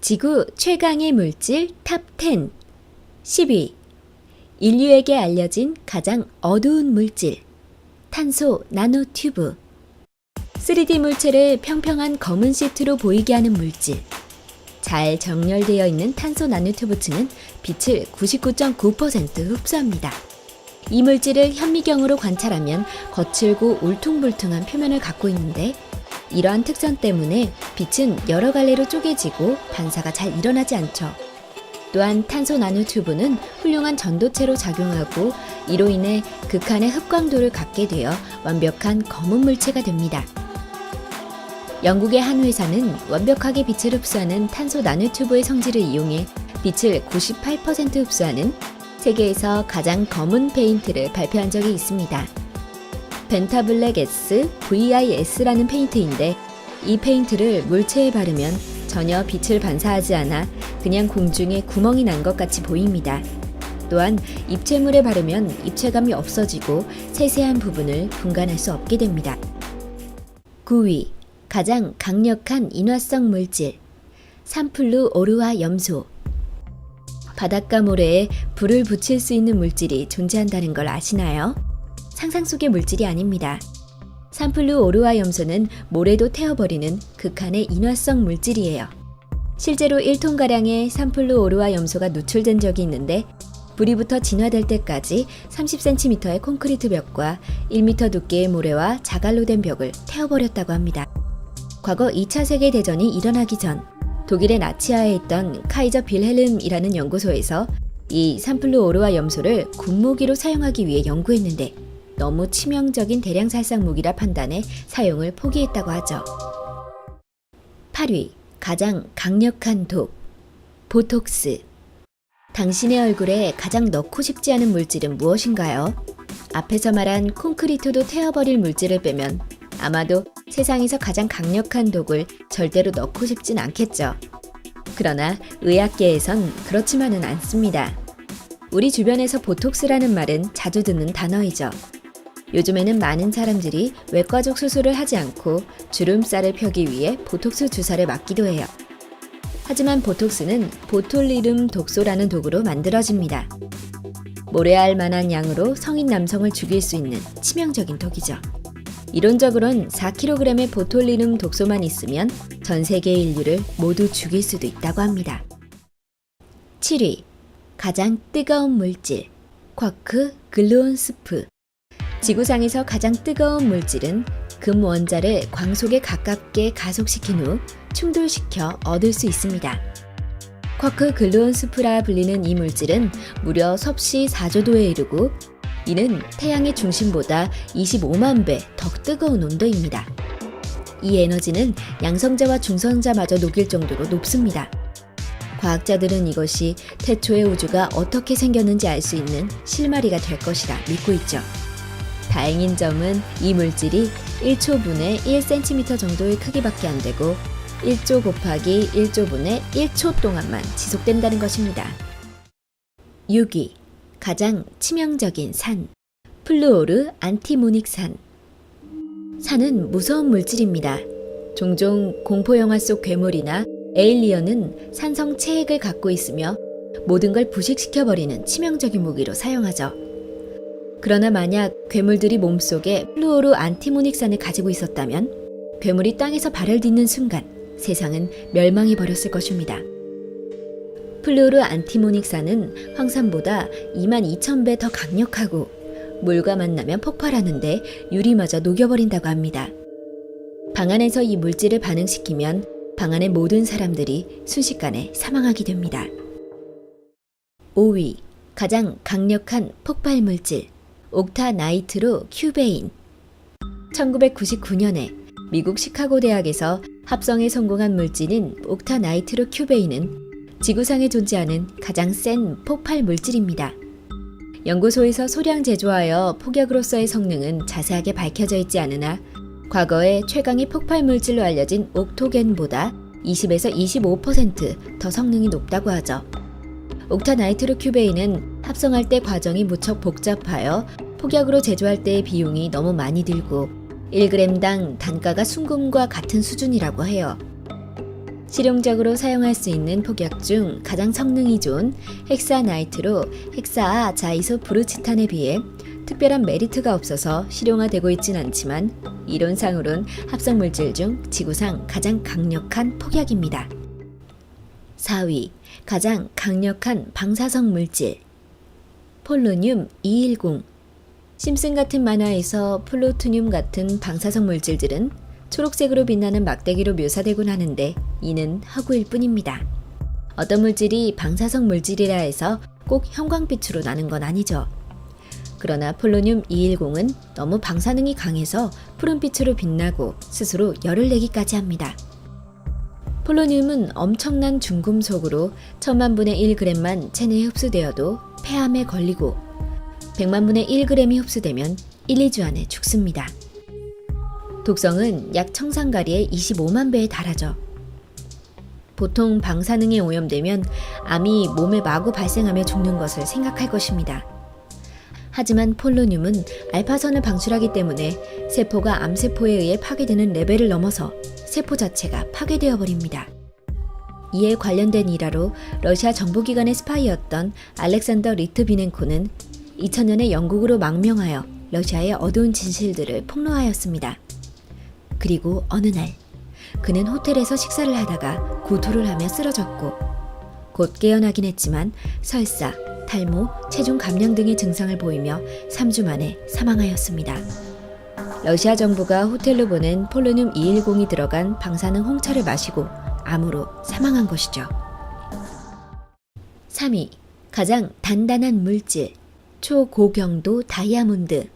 지구 최강의 물질 탑 10. 10위. 인류에게 알려진 가장 어두운 물질. 탄소 나노튜브. 3D 물체를 평평한 검은 시트로 보이게 하는 물질. 잘 정렬되어 있는 탄소 나노튜브층은 빛을 99.9% 흡수합니다. 이 물질을 현미경으로 관찰하면 거칠고 울퉁불퉁한 표면을 갖고 있는데, 이러한 특성 때문에 빛은 여러 갈래로 쪼개지고 반사가 잘 일어나지 않죠. 또한 탄소 나노튜브는 훌륭한 전도체로 작용하고, 이로 인해 극한의 흡광도를 갖게 되어 완벽한 검은 물체가 됩니다. 영국의 한 회사는 완벽하게 빛을 흡수하는 탄소 나노튜브의 성질을 이용해 빛을 98% 흡수하는 세계에서 가장 검은 페인트를 발표한 적이 있습니다. 펜타블랙 S VIS라는 페인트인데, 이 페인트를 물체에 바르면 전혀 빛을 반사하지 않아 그냥 공중에 구멍이 난 것 같이 보입니다. 또한 입체물에 바르면 입체감이 없어지고 세세한 부분을 분간할 수 없게 됩니다. 9위. 가장 강력한 인화성 물질. 산플루오르화 염소. 바닷가 모래에 불을 붙일 수 있는 물질이 존재한다는 걸 아시나요? 상상 속의 물질이 아닙니다. 산플루오르화 염소는 모래도 태워버리는 극한의 인화성 물질이에요. 실제로 1톤가량의 산플루오르화 염소가 누출된 적이 있는데, 불이 붙어 진화될 때까지 30cm의 콘크리트 벽과 1m 두께의 모래와 자갈로 된 벽을 태워버렸다고 합니다. 과거 2차 세계대전이 일어나기 전 독일의 나치하에 있던 카이저 빌헬름이라는 연구소에서 이 산플루오르화 염소를 군무기로 사용하기 위해 연구했는데, 너무 치명적인 대량살상 무기라 판단해 사용을 포기했다고 하죠. 8위. 가장 강력한 독. 보톡스. 당신의 얼굴에 가장 넣고 싶지 않은 물질은 무엇인가요? 앞에서 말한 콘크리트도 태워버릴 물질을 빼면 아마도 세상에서 가장 강력한 독을 절대로 넣고 싶진 않겠죠. 그러나 의학계에선 그렇지만은 않습니다. 우리 주변에서 보톡스라는 말은 자주 듣는 단어이죠. 요즘에는 많은 사람들이 외과적 수술을 하지 않고 주름살을 펴기 위해 보톡스 주사를 맞기도 해요. 하지만 보톡스는 보툴리눔 독소라는 독으로 만들어집니다. 모래알 만한 양으로 성인 남성을 죽일 수 있는 치명적인 독이죠. 이론적으로는 4kg의 보툴리눔 독소만 있으면 전 세계 인류를 모두 죽일 수도 있다고 합니다. 7위. 가장 뜨거운 물질. 쿼크 글루온 스프. 지구상에서 가장 뜨거운 물질은 금 원자를 광속에 가깝게 가속시킨 후 충돌시켜 얻을 수 있습니다. 쿼크 글루온 스프라 불리는 이 물질은 무려 섭씨 4조도에 이르고, 이는 태양의 중심보다 25만 배 더 뜨거운 온도입니다. 이 에너지는 양성자와 중성자마저 녹일 정도로 높습니다. 과학자들은 이것이 태초의 우주가 어떻게 생겼는지 알 수 있는 실마리가 될 것이라 믿고 있죠. 다행인 점은 이 물질이 1초분의 1cm 정도의 크기밖에 안 되고 1조 곱하기 1조분의 1초 동안만 지속된다는 것입니다. 6위. 가장 치명적인 산. 플루오르 안티모닉산. 산은 무서운 물질입니다. 종종 공포영화 속 괴물이나 에일리언은 산성 체액을 갖고 있으며 모든 걸 부식시켜버리는 치명적인 무기로 사용하죠. 그러나 만약 괴물들이 몸속에 플루오르 안티모닉산을 가지고 있었다면 괴물이 땅에서 발을 딛는 순간 세상은 멸망해버렸을 것입니다. 플루오르 안티모닉산은 황산보다 22,000배 더 강력하고, 물과 만나면 폭발하는데 유리마저 녹여버린다고 합니다. 방 안에서 이 물질을 반응시키면 방 안의 모든 사람들이 순식간에 사망하게 됩니다. 5위. 가장 강력한 폭발 물질. 옥타나이트로 큐베인. 1999년에 미국 시카고 대학에서 합성에 성공한 물질인 옥타나이트로 큐베인은 지구상에 존재하는 가장 센 폭발 물질입니다. 연구소에서 소량 제조하여 폭약으로서의 성능은 자세하게 밝혀져 있지 않으나, 과거에 최강의 폭발 물질로 알려진 옥토겐보다 20에서 25% 더 성능이 높다고 하죠. 옥타나이트로 큐베인은 합성할 때 과정이 무척 복잡하여 폭약으로 제조할 때의 비용이 너무 많이 들고 1g당 단가가 순금과 같은 수준이라고 해요. 실용적으로 사용할 수 있는 폭약 중 가장 성능이 좋은 헥사나이트로 헥사 자이소프루치탄에 비해 특별한 메리트가 없어서 실용화되고 있진 않지만 이론상으론 합성물질 중 지구상 가장 강력한 폭약입니다. 4위, 가장 강력한 방사성 물질. 폴로늄 210. 심슨 같은 만화에서 플루토늄 같은 방사성 물질들은 초록색으로 빛나는 막대기로 묘사되곤 하는데 이는 허구일 뿐입니다. 어떤 물질이 방사성 물질이라 해서 꼭 형광빛으로 나는 건 아니죠. 그러나 폴로늄 210은 너무 방사능이 강해서 푸른빛으로 빛나고 스스로 열을 내기까지 합니다. 폴로늄은 엄청난 중금속으로 1000만분의 1g만 체내에 흡수되어도 폐암에 걸리고 100만분의 1g이 흡수되면 1, 2주 안에 죽습니다. 독성은 약 청산가리의 25만 배에 달하죠. 보통 방사능에 오염되면 암이 몸에 마구 발생하며 죽는 것을 생각할 것입니다. 하지만 폴로늄은 알파선을 방출하기 때문에 세포가 암세포에 의해 파괴되는 레벨을 넘어서 세포 자체가 파괴되어 버립니다. 이에 관련된 일화로 러시아 정보기관의 스파이였던 알렉산더 리트비넨코는 2000년에 영국으로 망명하여 러시아의 어두운 진실들을 폭로하였습니다. 그리고 어느 날 그는 호텔에서 식사를 하다가 구토를 하며 쓰러졌고 곧 깨어나긴 했지만 설사, 탈모, 체중 감량 등의 증상을 보이며 3주 만에 사망하였습니다. 러시아 정부가 호텔로 보낸 폴로늄 210이 들어간 방사능 홍차를 마시고 암으로 사망한 것이죠. 3위, 가장 단단한 물질, 초고경도 다이아몬드.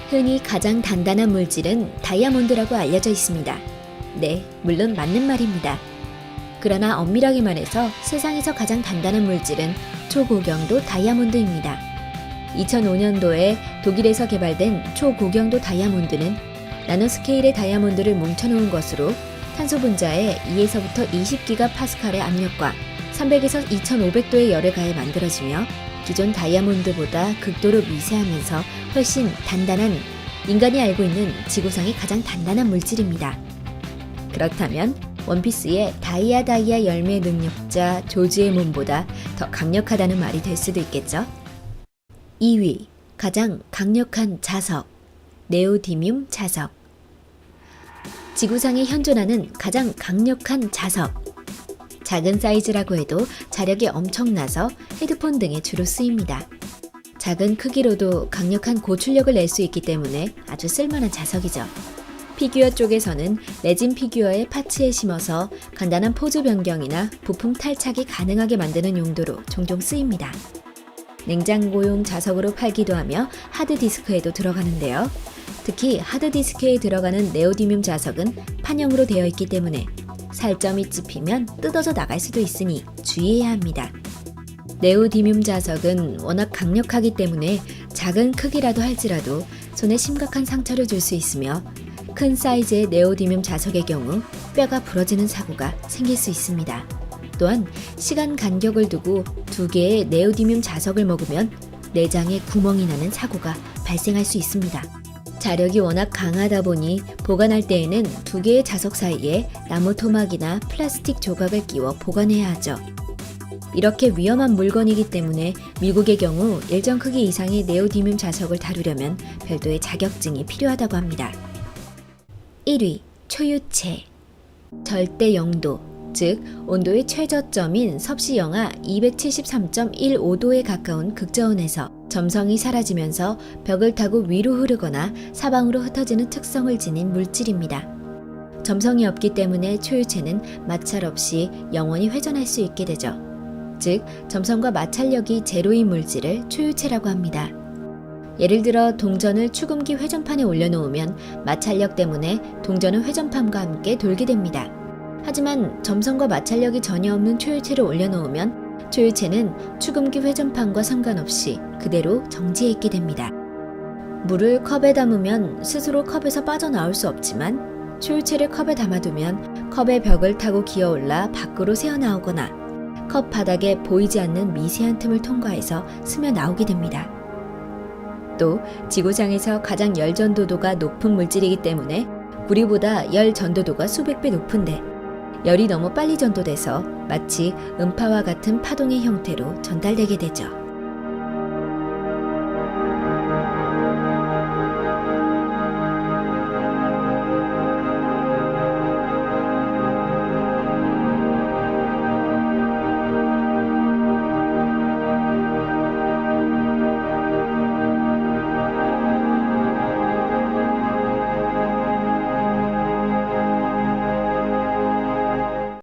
흔히 가장 단단한 물질은 다이아몬드라고 알려져 있습니다. 네, 물론 맞는 말입니다. 그러나 엄밀하게 말해서 세상에서 가장 단단한 물질은 초고경도 다이아몬드입니다. 2005년도에 독일에서 개발된 초고경도 다이아몬드는 나노스케일의 다이아몬드를 뭉쳐놓은 것으로 탄소 분자에 2에서부터 20기가파스칼의 압력과 300에서 2500도의 열을 가해 만들어지며 기존 다이아몬드보다 극도로 미세하면서 훨씬 단단한 인간이 알고 있는 지구상의 가장 단단한 물질입니다. 그렇다면 원피스의 다이아 열매 능력자 조지의 몸보다 더 강력하다는 말이 될 수도 있겠죠? 2위, 가장 강력한 자석, 네오디뮴 자석. 지구상에 현존하는 가장 강력한 자석. 작은 사이즈라고 해도 자력이 엄청나서 헤드폰 등에 주로 쓰입니다. 작은 크기로도 강력한 고출력을 낼 수 있기 때문에 아주 쓸만한 자석이죠. 피규어 쪽에서는 레진 피규어의 파츠에 심어서 간단한 포즈 변경이나 부품 탈착이 가능하게 만드는 용도로 종종 쓰입니다. 냉장고용 자석으로 팔기도 하며 하드디스크에도 들어가는데요. 특히 하드디스크에 들어가는 네오디뮴 자석은 판형으로 되어 있기 때문에 살점이 찝히면 뜯어져 나갈 수도 있으니 주의해야 합니다. 네오디뮴 자석은 워낙 강력하기 때문에 작은 크기라도 할지라도 손에 심각한 상처를 줄 수 있으며 큰 사이즈의 네오디뮴 자석의 경우 뼈가 부러지는 사고가 생길 수 있습니다. 또한 시간 간격을 두고 2개의 네오디뮴 자석을 먹으면 내장에 구멍이 나는 사고가 발생할 수 있습니다. 자력이 워낙 강하다 보니 보관할 때에는 2개의 자석 사이에 나무 토막이나 플라스틱 조각을 끼워 보관해야 하죠. 이렇게 위험한 물건이기 때문에 미국의 경우 일정 크기 이상의 네오디뮴 자석을 다루려면 별도의 자격증이 필요하다고 합니다. 1위, 초유체. 절대 0도, 즉 온도의 최저점인 섭씨 영하 273.15도에 가까운 극저온에서 점성이 사라지면서 벽을 타고 위로 흐르거나 사방으로 흩어지는 특성을 지닌 물질입니다. 점성이 없기 때문에 초유체는 마찰 없이 영원히 회전할 수 있게 되죠. 즉, 점성과 마찰력이 제로인 물질을 초유체라고 합니다. 예를 들어 동전을 축음기 회전판에 올려놓으면 마찰력 때문에 동전은 회전판과 함께 돌게 됩니다. 하지만 점성과 마찰력이 전혀 없는 초유체를 올려놓으면 초유체는 축음기 회전판과 상관없이 그대로 정지해 있게 됩니다. 물을 컵에 담으면 스스로 컵에서 빠져나올 수 없지만 초유체를 컵에 담아두면 컵의 벽을 타고 기어올라 밖으로 새어나오거나 컵 바닥에 보이지 않는 미세한 틈을 통과해서 스며 나오게 됩니다. 또 지구상에서 가장 열 전도도가 높은 물질이기 때문에 우리보다 열 전도도가 수백 배 높은데 열이 너무 빨리 전도돼서 마치 음파와 같은 파동의 형태로 전달되게 되죠.